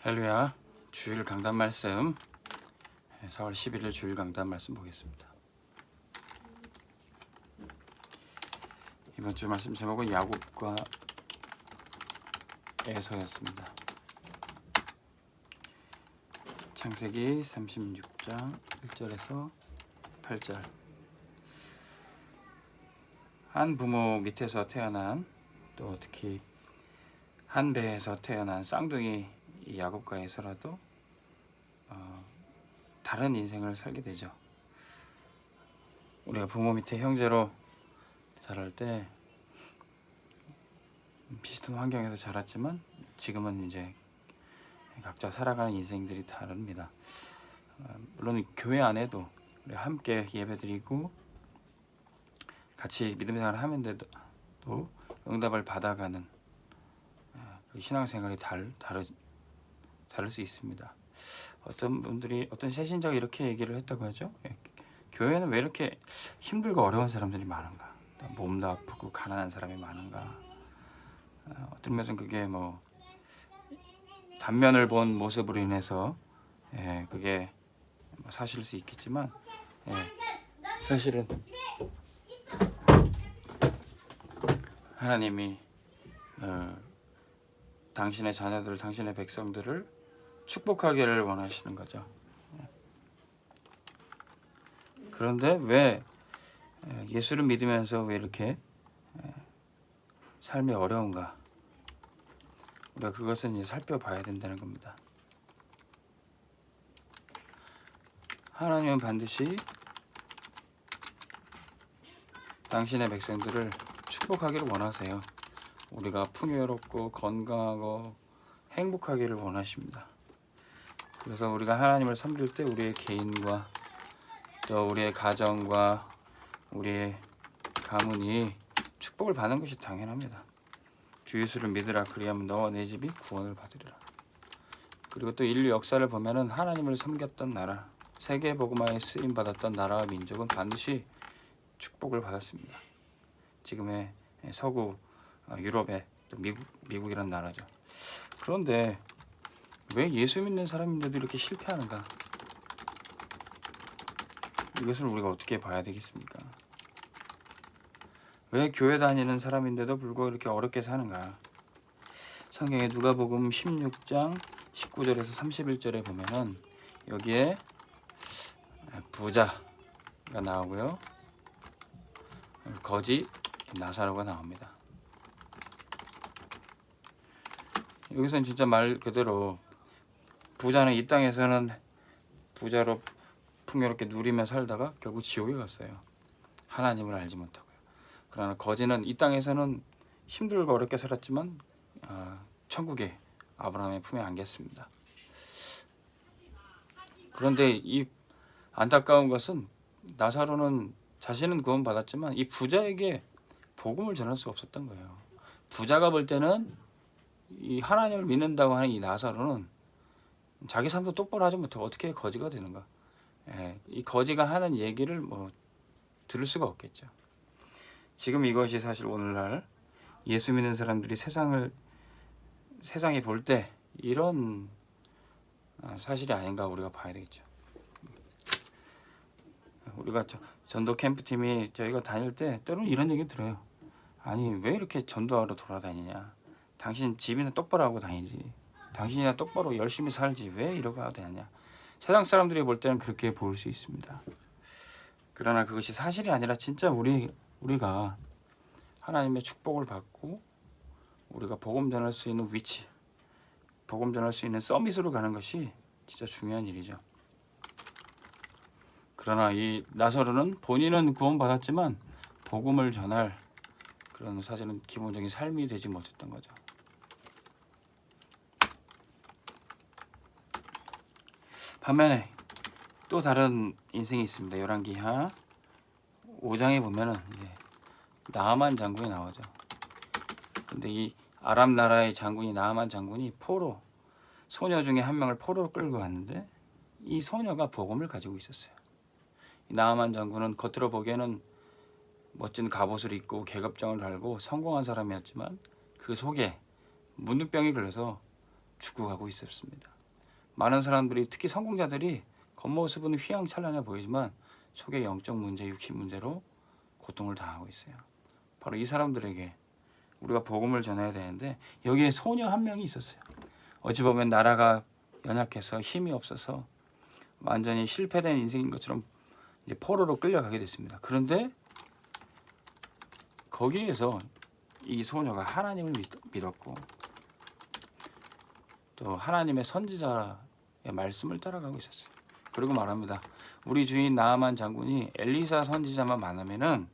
할렐루야. 주일 강단 말씀 4월 11일 주일 강단 말씀 보겠습니다. 이번 주 말씀 제목은 야곱과 에서였습니다. 창세기 36장 1절에서 8절. 한 부모 밑에서 태어난, 또 특히 한 배에서 태어난 쌍둥이 이 야곱과 에서라도 다른 인생을 살게 되죠. 우리가 부모 밑에 형제로 자랄 때 비슷한 환경에서 자랐지만 지금은 이제 각자 살아가는 인생들이 다릅니다. 물론 교회 안에도 우리 함께 예배드리고 같이 믿음 생활을 하면서도 응답을 받아가는 그 신앙생활이 다를 수 있습니다. 어떤 분들이 어떤 새신자가 이렇게 얘기를 했다고 하죠. 교회는 왜 이렇게 힘들고 어려운 사람들이 많은가? 몸도 아프고 가난한 사람이 많은가? 어떤 면에서는 그게 뭐 단면을 본 모습으로 인해서 그게 사실일 수 있겠지만 사실은 하나님이 당신의 자녀들, 당신의 백성들을 축복하기를 원하시는 거죠. 그런데 왜 예수를 믿으면서 왜 이렇게 삶이 어려운가? 우리가 그것은 이제 살펴봐야 된다는 겁니다. 하나님은 반드시 당신의 백성들을 축복하기를 원하세요. 우리가 풍요롭고 건강하고 행복하기를 원하십니다. 그래서 우리가 하나님을 섬길 때 우리의 개인과 또 우리의 가정과 우리의 가문이 축복을 받는 것이 당연합니다. 주 예수를 믿으라, 그리하면 너와 내 집이 구원을 받으리라. 그리고 또 인류 역사를 보면은 하나님을 섬겼던 나라, 세계 복음화에 쓰임 받았던 나라와 민족은 반드시 축복을 받았습니다. 지금의 서구 유럽의 또 미국이란 나라죠. 그런데 왜 예수 믿는 사람인데도 이렇게 실패하는가? 이것을 우리가 어떻게 봐야 되겠습니까? 왜 교회 다니는 사람인데도 불구하고 이렇게 어렵게 사는가? 성경에 누가복음 16장 19절에서 31절에 보면은 여기에 부자가 나오고요, 거지 나사로가 나옵니다. 여기서는 진짜 말 그대로 부자는 이 땅에서는 부자로 풍요롭게 누리며 살다가 결국 지옥에 갔어요. 하나님을 알지 못하고요. 그러나 거지는 이 땅에서는 힘들고 어렵게 살았지만 천국에 아브라함의 품에 안겼습니다. 그런데 이 안타까운 것은 나사로는 자신은 구원받았지만 이 부자에게 복음을 전할 수 없었던 거예요. 부자가 볼 때는 이 하나님을 믿는다고 하는 이 나사로는 자기 삶도 똑바로 하지 못하고 어떻게 거지가 되는가? 이 거지가 하는 얘기를 들을 수가 없겠죠. 지금 이것이 사실 오늘날 예수 믿는 사람들이 세상에 볼 때 이런 사실이 아닌가 우리가 봐야 되겠죠. 우리가 전도 캠프팀이 저희가 다닐 때 때로는 이런 얘기 들어요. 아니 왜 이렇게 전도하러 돌아다니냐? 당신 집이나 똑바로 하고 다니지. 당신이나 똑바로 열심히 살지 왜 이러고 하고 다니냐? 세상 사람들이 볼 때는 그렇게 보일 수 있습니다. 그러나 그것이 사실이 아니라 진짜 우리가 하나님의 축복을 받고 우리가 복음 전할 수 있는 위치, 복음 전할 수 있는 서밋으로 가는 것이 진짜 중요한 일이죠. 그러나 이 나사로는 본인은 구원받았지만 복음을 전할 그런 사실은 기본적인 삶이 되지 못했던 거죠. 반면에 또 다른 인생이 있습니다. 열왕기하 5장에 보면은 이제 나아만 장군이 나오죠. 근데 이 아람 나라의 장군이 나아만 장군이 포로 소녀 중에 한 명을 포로로 끌고 갔는데 이 소녀가 복음을 가지고 있었어요. 이 나아만 장군은 겉으로 보기에는 멋진 갑옷을 입고 계급장을 달고 성공한 사람이었지만 그 속에 문둥병이 걸려서 죽어가고 있었습니다. 많은 사람들이, 특히 성공자들이 겉모습은 휘황찬란해 보이지만 속에 영적 문제, 육신 문제로 고통을 당하고 있어요. 바로 이 사람들에게 우리가 복음을 전해야 되는데, 여기에 소녀 한 명이 있었어요. 어찌 보면 나라가 연약해서 힘이 없어서 완전히 실패된 인생인 것처럼 이제 포로로 끌려가게 됐습니다. 그런데 거기에서 이 소녀가 하나님을 믿었고 또 하나님의 선지자의 말씀을 따라가고 있었어요. 그리고 말합니다. 우리 주인 나아만 장군이 엘리사 선지자만 만나면은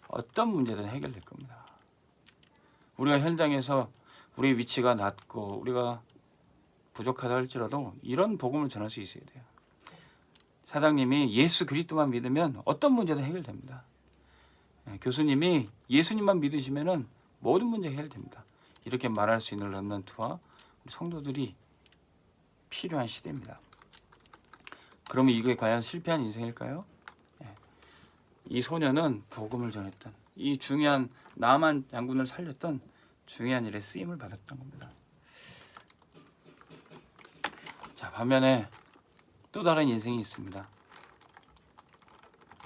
어떤 문제든 해결될 겁니다. 우리가 현장에서 우리 위치가 낮고 우리가 부족하다 할지라도 이런 복음을 전할 수 있어야 돼요. 사장님이 예수 그리스도만 믿으면 어떤 문제든 해결됩니다. 교수님이 예수님만 믿으시면은 모든 문제 해결됩니다. 이렇게 말할 수 있는 렘넌트와 성도들이 필요한 시대입니다. 그러면 이게 과연 실패한 인생일까요? 이 소녀는 복음을 전했던, 이 중요한 나만 장군을 살렸던 중요한 일에 쓰임을 받았던 겁니다. 자, 반면에 또 다른 인생이 있습니다.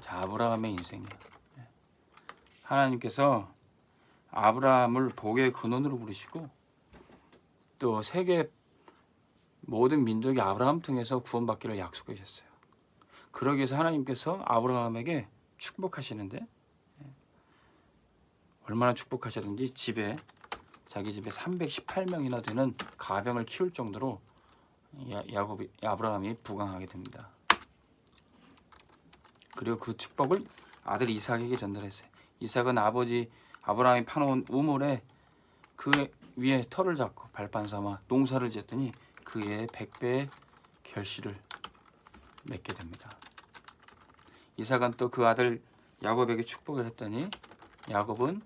자, 아브라함의 인생이에요. 하나님께서 아브라함을 복의 근원으로 부르시고 또 세계 모든 민족이 아브라함 통해서 구원받기를 약속하셨어요. 그러기 위해서 하나님께서 아브라함에게 축복하시는데, 얼마나 축복하셨는지 자기 집에 318명이나 되는 가병을 키울 정도로 아브라함이 부강하게 됩니다. 그리고 그 축복을 아들 이삭에게 전달했어요. 이삭은 아버지 아브라함이 파놓은 우물에 그 위에 털을 잡고 발판 삼아 농사를 지었더니 그의 100배의 결실을 맺게 됩니다. 이삭은 또 그 아들 야곱에게 축복을 했더니 야곱은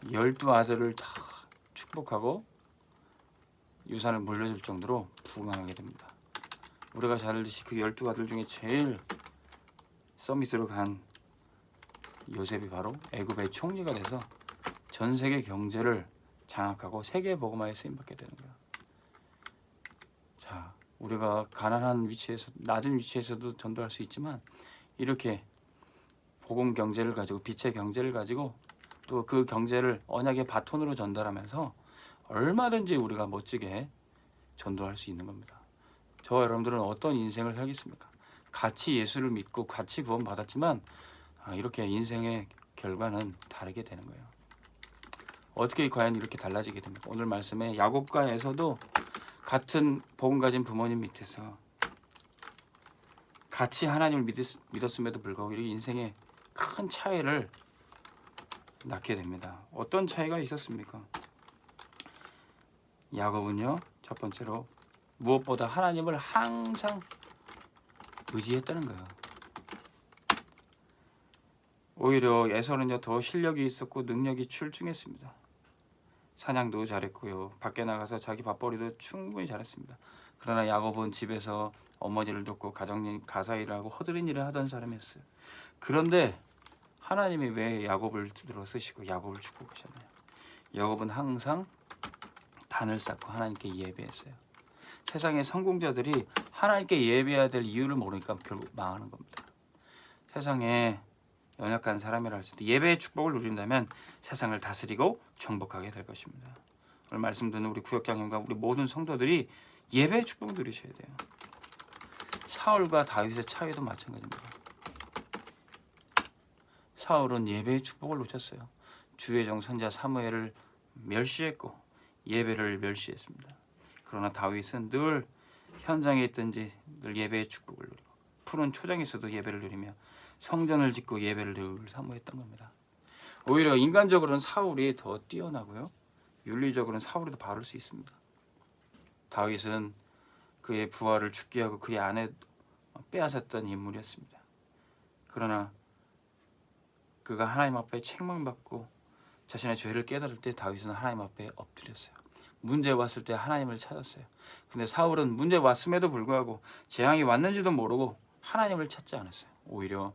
12아들을 다 축복하고 유산을 물려줄 정도로 부강하게 됩니다. 우리가 잘 알듯이 그 12아들 중에 제일 서밋으로 간 요셉이 바로 애굽의 총리가 돼서 전 세계 경제를 장악하고 세계 복음화에 쓰임받게 되는 거예요. 자, 우리가 가난한 위치에서, 낮은 위치에서도 전도할 수 있지만 이렇게 복음 경제를 가지고, 빛의 경제를 가지고 또 그 경제를 언약의 바톤으로 전달하면서 얼마든지 우리가 멋지게 전도할 수 있는 겁니다. 저와 여러분들은 어떤 인생을 살겠습니까? 같이 예수를 믿고 같이 구원 받았지만 이렇게 인생의 결과는 다르게 되는 거예요. 어떻게 과연 이렇게 달라지게 됩니까? 오늘 말씀에 야곱과 에서도 같은 복음 가진 부모님 밑에서 같이 하나님을 믿었음에도 불구하고 이렇게 인생의 큰 차이를 낳게 됩니다. 어떤 차이가 있었습니까? 야곱은요, 첫 번째로 무엇보다 하나님을 항상 의지했다는 거예요. 오히려 에서는요, 더 실력이 있었고 능력이 출중했습니다. 사냥도 잘했고요, 밖에 나가서 자기 밥벌이도 충분히 잘했습니다. 그러나 야곱은 집에서 어머니를 돕고 가사일을 하고 허드렛 일을 하던 사람이었어요. 그런데 하나님이 왜 야곱을 들어 쓰시고 야곱을 축복하셨나요? 야곱은 항상 단을 쌓고 하나님께 예배했어요. 세상의 성공자들이 하나님께 예배해야 될 이유를 모르니까 결국 망하는 겁니다. 세상에 연약한 사람이라 할지라도 예배의 축복을 누린다면 세상을 다스리고 정복하게 될 것입니다. 오늘 말씀 듣는 우리 구역장님과 우리 모든 성도들이 예배의 축복을 누리셔야 돼요. 사울과 다윗의 차이도 마찬가지입니다. 사울은 예배의 축복을 놓쳤어요. 주의 종 선지자 사무엘을 멸시했고 예배를 멸시했습니다. 그러나 다윗은 늘 현장에 있든지 늘 예배의 축복을 누리고 푸른 초장에서도 예배를 누리며 성전을 짓고 예배를 늘 사모했던 겁니다. 오히려 인간적으로는 사울이 더 뛰어나고요, 윤리적으로는 사울이 더 바를 수 있습니다. 다윗은 그의 부하를 죽게 하고 그의 아내 빼앗았던 인물이었습니다. 그러나 그가 하나님 앞에 책망받고 자신의 죄를 깨달을 때 다윗은 하나님 앞에 엎드렸어요. 문제 왔을 때 하나님을 찾았어요. 근데 사울은 문제 왔음에도 불구하고 재앙이 왔는지도 모르고 하나님을 찾지 않았어요. 오히려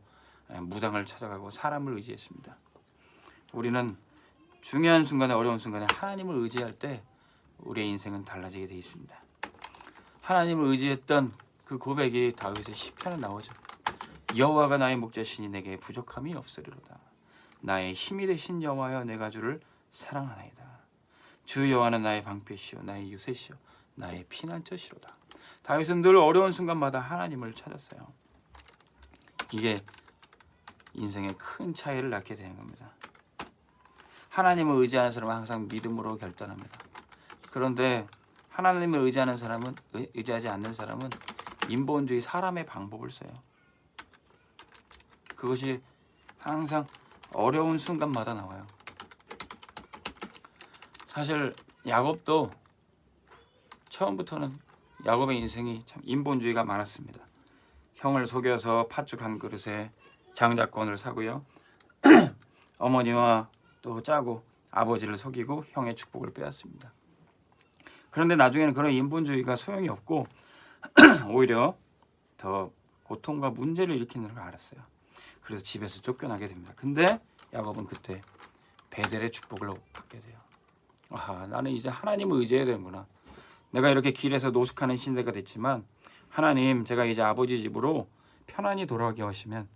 무당을 찾아가고 사람을 의지했습니다. 우리는 중요한 순간에, 어려운 순간에 하나님을 의지할 때 우리의 인생은 달라지게 돼 있습니다. 하나님을 의지했던 그 고백이 다윗의 시편에 나오죠. 여호와가 나의 목자시니 내게 부족함이 없으리로다. 나의 힘이 되신 여호와여 내가 주를 사랑하나이다. 주 여호와는 나의 방패시요 나의 요새시요 나의 피난처시로다. 다윗은 늘 어려운 순간마다 하나님을 찾았어요. 이게 인생의 큰 차이를 낳게 되는 겁니다. 하나님을 의지하는 사람은 항상 믿음으로 결단합니다. 그런데 하나님을 의지하는 사람은 의지하지 않는 사람은 인본주의 사람의 방법을 써요. 그것이 항상 어려운 순간마다 나와요. 사실 야곱도 처음부터는 야곱의 인생이 참 인본주의가 많았습니다. 형을 속여서 팥죽 한 그릇에 장자권을 사고요. 어머니와 또 짜고 아버지를 속이고 형의 축복을 빼앗습니다. 그런데 나중에는 그런 인본주의가 소용이 없고 오히려 더 고통과 문제를 일으키는 걸 알았어요. 그래서 집에서 쫓겨나게 됩니다. 근데 야곱은 그때 베델의 축복을 받게 돼요. 아, 나는 이제 하나님을 의지해야 되는구나. 내가 이렇게 길에서 노숙하는 신세가 됐지만 하나님, 제가 이제 아버지 집으로 편안히 돌아가게 하시면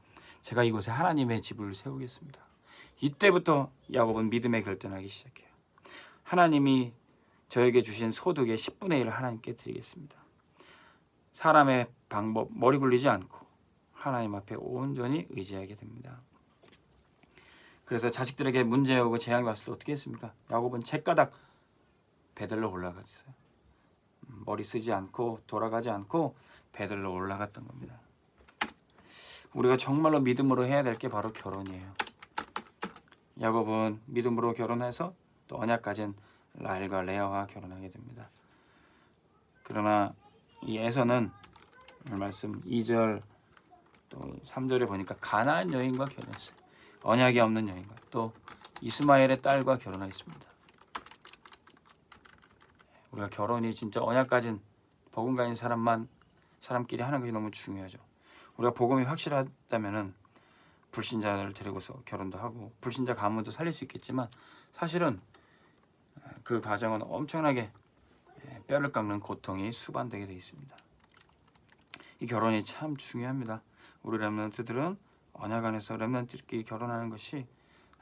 제가 이곳에 하나님의 집을 세우겠습니다. 이때부터 야곱은 믿음의 결단하기 시작해요. 하나님이 저에게 주신 소득의 10분의 1을 하나님께 드리겠습니다. 사람의 방법, 머리 굴리지 않고 하나님 앞에 온전히 의지하게 됩니다. 그래서 자식들에게 문제 오고 재앙이 왔을 때 어떻게 했습니까? 야곱은 채가닥 베들로 올라갔어요. 머리 쓰지 않고 돌아가지 않고 베들로 올라갔던 겁니다. 우리가 정말로 믿음으로 해야 될 게 바로 결혼이에요. 야곱은 믿음으로 결혼해서 또 언약 가진 라헬과 레아와 결혼하게 됩니다. 그러나 이 에서는 말씀 2절 또 3절에 보니까 가나안 여인과 결혼했어요. 언약이 없는 여인과 또 이스마엘의 딸과 결혼했습니다. 우리가 결혼이 진짜 언약 가진 복음 가진 사람끼리 하는 것이 너무 중요하죠. 우리가 복음이 확실하다면은 불신자를 데리고서 결혼도 하고 불신자 가문도 살릴 수 있겠지만 사실은 그 과정은 엄청나게 뼈를 깎는 고통이 수반되게 되어 있습니다. 이 결혼이 참 중요합니다. 우리 렘넌트들은 언약 안에서 렘넌트끼리 결혼하는 것이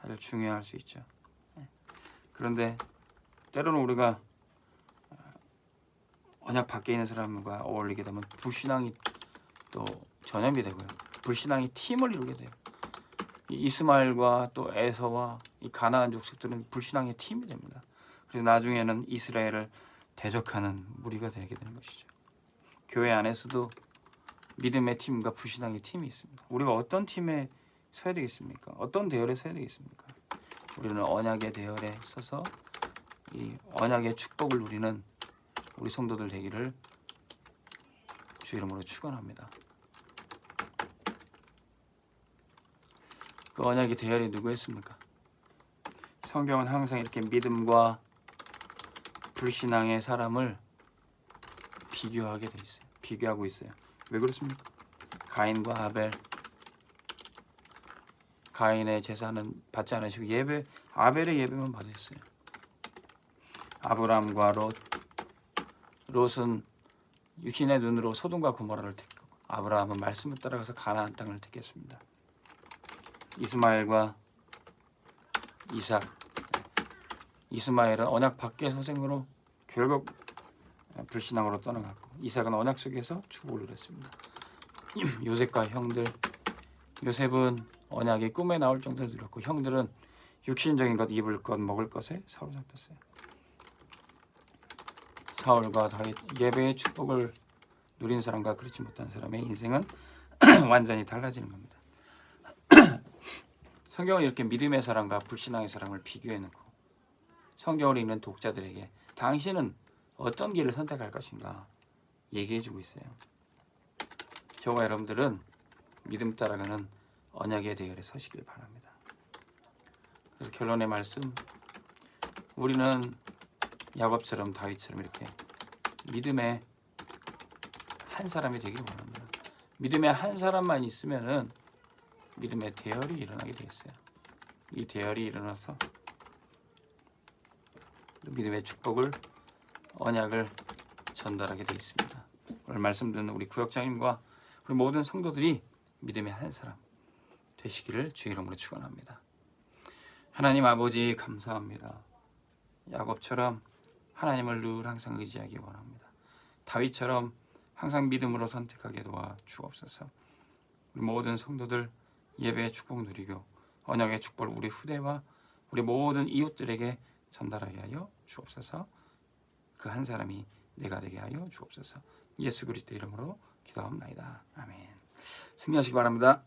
아주 중요할 수 있죠. 그런데 때로는 우리가 언약 밖에 있는 사람과 어울리게 되면 불신앙이 또 전염이 되고요. 불신앙이 팀을 이루게 돼요. 이 이스마엘과 또 에서와 이 가나안 족속들은 불신앙의 팀이 됩니다. 그래서 나중에는 이스라엘을 대적하는 무리가 되게 되는 것이죠. 교회 안에서도 믿음의 팀과 불신앙의 팀이 있습니다. 우리가 어떤 팀에 서야 되겠습니까? 어떤 대열에 서야 되겠습니까? 우리는 언약의 대열에 서서 이 언약의 축복을 누리는 우리 성도들 되기를 주 이름으로 축원합니다. 그 언약의 대열이 누구였습니까? 성경은 항상 이렇게 믿음과 불신앙의 사람을 비교하게 돼 있어요. 비교하고 있어요. 왜 그렇습니까? 가인과 아벨. 가인의 제사는 받지 않으시고 아벨의 예배만 받으셨어요. 아브람과 롯은 육신의 눈으로 소돔과 고모라를 택하고 아브라함은 말씀을 따라가서 가나안 땅을 택했습니다. 이스마엘과 이삭. 이스마엘은 언약 밖의 소생으로 결국 불신앙으로 떠나갔고 이삭은 언약 속에서 축복을 누렸습니다. 요셉과 형들. 요셉은 언약이 꿈에 나올 정도로 누렸고 형들은 육신적인 것, 입을 것, 먹을 것에 사로잡혔어요. 사울과 다윗. 예배의 축복을 누린 사람과 그렇지 못한 사람의 인생은 완전히 달라지는 겁니다. 성경은 이렇게 믿음의 사람과 불신앙의 사람을 비교해놓고 성경을 읽는 독자들에게 당신은 어떤 길을 선택할 것인가 얘기해주고 있어요. 저와 여러분들은 믿음 따라가는 언약의 대열에 서시길 바랍니다. 그래서 결론의 말씀, 우리는 야곱처럼 다윗처럼 이렇게 믿음의 한 사람이 되기를 원합니다. 믿음의 한 사람만 있으면은 믿음의 대열이 일어나게 되겠어요. 이 대열이 일어나서 믿음의 축복을 언약을 전달하게 되어 있습니다. 오늘 말씀 듣는 우리 구역장님과 우리 모든 성도들이 믿음의 한 사람 되시기를 주의 이름으로 축원합니다. 하나님 아버지 감사합니다. 야곱처럼 하나님을 늘 항상 의지하기 원합니다. 다윗처럼 항상 믿음으로 선택하게 도와 주옵소서. 우리 모든 성도들 예배의 축복 누리고 언약의 축복을 우리 후대와 우리 모든 이웃들에게 전달하게 하여 주옵소서. 그 한 사람이 내가 되게 하여 주옵소서. 예수 그리스도 이름으로 기도합니다. 아멘. 승리하시기 바랍니다.